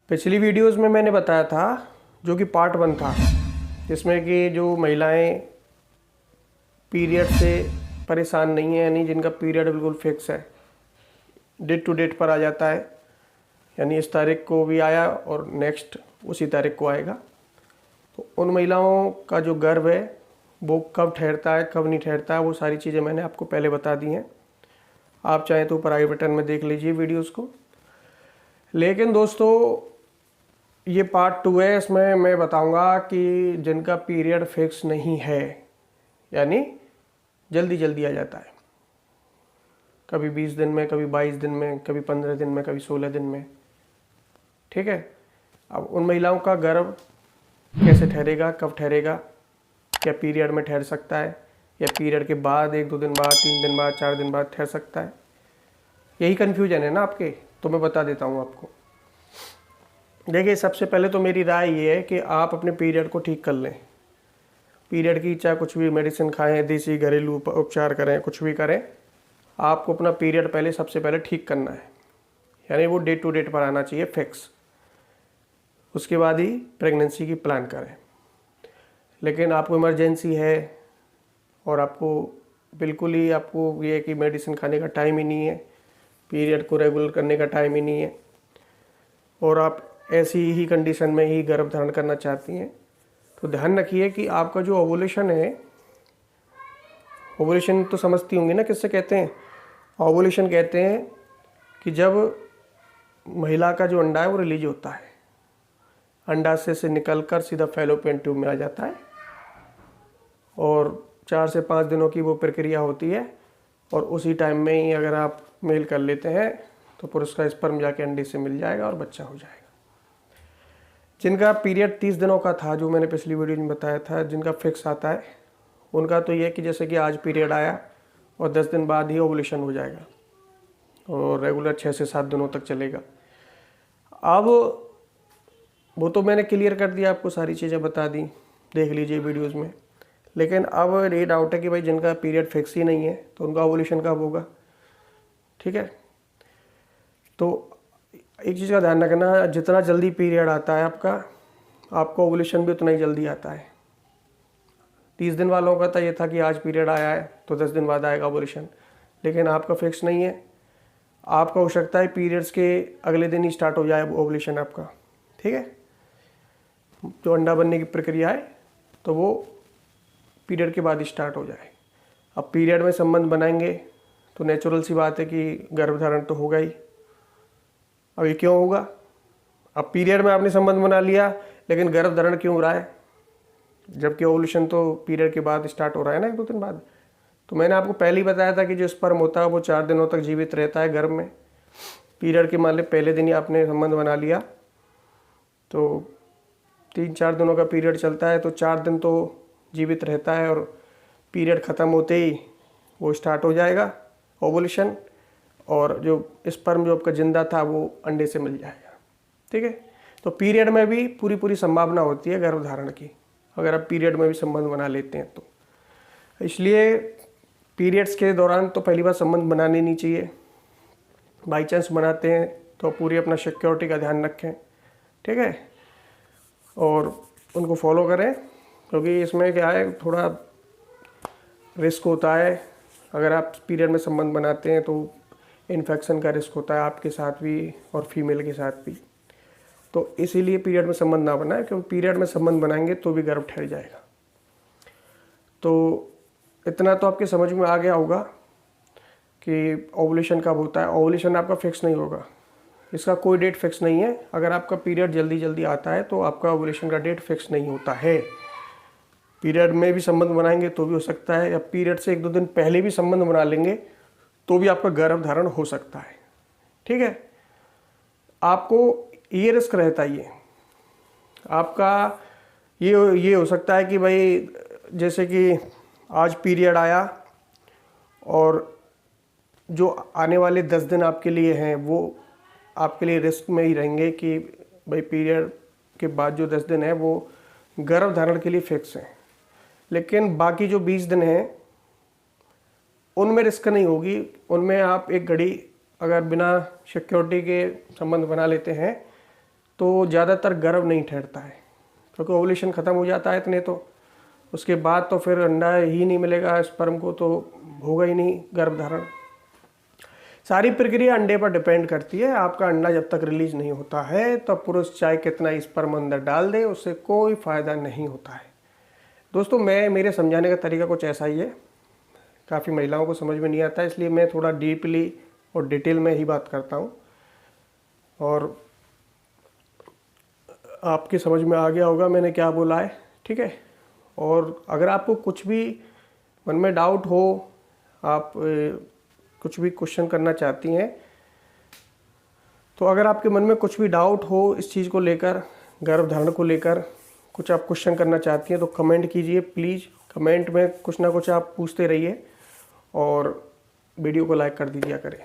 पिछली वीडियोस में मैंने बताया था, जो कि पार्ट 1 था, जिसमें कि जो महिलाएं पीरियड से परेशान नहीं है, यानी जिनका पीरियड बिल्कुल फिक्स है, डेट टू डेट पर आ जाता है, यानी इस तारीख को भी आया और नेक्स्ट उसी तारीख को आएगा, तो उन महिलाओं का जो गर्भ है वो कब ठहरता है कब नहीं ठहरता है, वो सारी चीज़ें मैंने आपको पहले बता दी हैं। आप चाहें तो ऊपर आई बटन में देख लीजिए वीडियोस को। लेकिन दोस्तों, ये पार्ट 2 है। इसमें मैं बताऊंगा कि जिनका पीरियड फिक्स नहीं है, यानी जल्दी जल्दी आ जाता है, कभी 20 दिन में, कभी 22 दिन में, कभी 15 दिन में, कभी 16 दिन में, ठीक है। अब उन महिलाओं का गर्भ कैसे ठहरेगा, कब ठहरेगा, क्या पीरियड में ठहर सकता है या पीरियड के बाद 1-2 दिन बाद, 3 दिन बाद, 4 दिन बाद ठहर सकता है, यही कन्फ्यूजन है ना आपके। तो मैं बता देता हूँ आपको। देखिए, सबसे पहले तो मेरी राय ये है कि आप अपने पीरियड को ठीक कर लें। पीरियड की चाहे कुछ भी मेडिसिन खाएं, देसी घरेलू उपचार करें, कुछ भी करें, आपको अपना पीरियड पहले सबसे पहले ठीक करना है, यानी वो डेट टू डेट पर आना चाहिए फिक्स। उसके बाद ही प्रेगनेंसी की प्लान करें। लेकिन आपको इमरजेंसी है और आपको बिल्कुल ही आपको ये कि मेडिसिन खाने का टाइम ही नहीं है, पीरियड को रेगुलर करने का टाइम ही नहीं है, और आप ऐसी ही कंडीशन में ही गर्भ धारण करना चाहती हैं, तो ध्यान रखिए कि आपका जो ओवुलेशन है, ओवुलेशन तो समझती होंगी ना किससे कहते हैं। ओवुलेशन कहते हैं कि जब महिला का जो अंडा है वो रिलीज होता है, अंडाशय से निकलकर सीधा फैलोपियन ट्यूब में आ जाता है, और 4 से 5 दिनों की वो प्रक्रिया होती है, और उसी टाइम में ही अगर आप मेल कर लेते हैं तो पुरुष का स्पर्म जाके अंडे से मिल जाएगा और बच्चा हो जाएगा। जिनका पीरियड 30 दिनों का था, जो मैंने पिछली वीडियो में बताया था, जिनका फिक्स आता है, उनका तो ये कि जैसे कि आज पीरियड आया और 10 दिन बाद ही ओवुलेशन हो जाएगा और रेगुलर 6 से 7 दिनों तक चलेगा। अब वो तो मैंने क्लियर कर दिया, आपको सारी चीज़ें बता दी, देख लीजिए वीडियोज़ में। लेकिन अब ये डाउट है कि भाई जिनका पीरियड फिक्स ही नहीं है तो उनका ओवुलेशन कब होगा, ठीक है। तो एक चीज़ का ध्यान रखना, जितना जल्दी पीरियड आता है आपको ओवुलेशन भी उतना ही जल्दी आता है। 30 दिन वालों का तो ये था कि आज पीरियड आया है तो 10 दिन बाद आएगा ओवुलेशन, लेकिन आपका फिक्स नहीं है। आपका हो सकता है पीरियड्स के अगले दिन ही स्टार्ट हो जाए ओवुलेशन आपका, ठीक है। जो अंडा बनने की प्रक्रिया है तो वो पीरियड के बाद ही स्टार्ट हो जाए। अब पीरियड में संबंध बनाएंगे तो नेचुरल सी बात है कि गर्भधारण तो होगा ही। अब ये क्यों होगा? अब पीरियड में आपने संबंध बना लिया, लेकिन गर्भधारण क्यों हो रहा है, जबकि ओवुलेशन तो पीरियड के बाद स्टार्ट हो रहा है ना, 1-2 दिन बाद। तो मैंने आपको पहले ही बताया था कि जो स्पर्म होता है वो 4 दिनों तक जीवित रहता है गर्भ में। पीरियड के मान लो पहले दिन ही आपने संबंध बना लिया तो 3-4 दिनों का पीरियड चलता है, तो 4 दिन तो जीवित रहता है, और पीरियड ख़त्म होते ही वो स्टार्ट हो जाएगा ओवुलेशन, और जो स्पर्म जो आपका जिंदा था वो अंडे से मिल जाएगा, ठीक है। तो पीरियड में भी पूरी संभावना होती है गर्भधारण की, अगर आप पीरियड में भी संबंध बना लेते हैं तो। इसलिए पीरियड्स के दौरान तो पहली बार संबंध बनाने नहीं चाहिए। बाई चांस बनाते हैं तो पूरी अपना सिक्योरिटी का ध्यान रखें, ठीक है, और उनको फॉलो करें, क्योंकि इसमें क्या है, थोड़ा रिस्क होता है। अगर आप पीरियड में संबंध बनाते हैं तो इन्फेक्शन का रिस्क होता है आपके साथ भी और फीमेल के साथ भी। तो इसीलिए पीरियड में संबंध ना बनाएं, क्योंकि पीरियड में संबंध बनाएंगे तो भी गर्भ ठहर जाएगा। तो इतना तो आपके समझ में आ गया होगा कि ओवुलेशन कब होता है। ओवुलेशन आपका फिक्स नहीं होगा, इसका कोई डेट फिक्स नहीं है। अगर आपका पीरियड जल्दी जल्दी आता है तो आपका ओवुलेशन का डेट फिक्स नहीं होता है। पीरियड में भी संबंध बनाएंगे तो भी हो सकता है, या पीरियड से 1-2 दिन पहले भी संबंध बना लेंगे तो भी आपका गर्भ धारण हो सकता है, ठीक है। आपको ये रिस्क रहता ही है आपका, ये हो सकता है कि भाई जैसे कि आज पीरियड आया और जो आने वाले 10 दिन आपके लिए हैं वो आपके लिए रिस्क में ही रहेंगे कि भाई पीरियड के बाद जो 10 दिन है वो गर्भ धारण के लिए फिक्स हैं। लेकिन बाकी जो 20 दिन हैं उनमें रिस्क नहीं होगी, उनमें आप एक घड़ी अगर बिना सिक्योरिटी के संबंध बना लेते हैं तो ज़्यादातर गर्भ नहीं ठहरता है, क्योंकि ओवुलेशन ख़त्म हो जाता है इतने तो उसके बाद तो फिर अंडा ही नहीं मिलेगा स्पर्म को, तो होगा ही नहीं गर्भधारण। सारी प्रक्रिया अंडे पर डिपेंड करती है। आपका अंडा जब तक रिलीज नहीं होता है तो पुरुष चाहे कितना स्पर्म अंदर डाल दे उससे कोई फ़ायदा नहीं होता है। दोस्तों मेरे समझाने का तरीका कुछ ऐसा ही है, काफ़ी महिलाओं को समझ में नहीं आता, इसलिए मैं थोड़ा डीपली और डिटेल में ही बात करता हूँ और आपकी समझ में आ गया होगा मैंने क्या बोला है, ठीक है। और अगर आपको कुछ भी मन में डाउट हो, आप कुछ भी क्वेश्चन करना चाहती हैं, तो अगर आपके मन में कुछ भी डाउट हो इस चीज़ को लेकर, गर्भधारण को लेकर कुछ आप क्वेश्चन करना चाहती हैं तो कमेंट कीजिए प्लीज़। कमेंट में कुछ ना कुछ आप पूछते रहिए और वीडियो को लाइक कर दीजिए करें।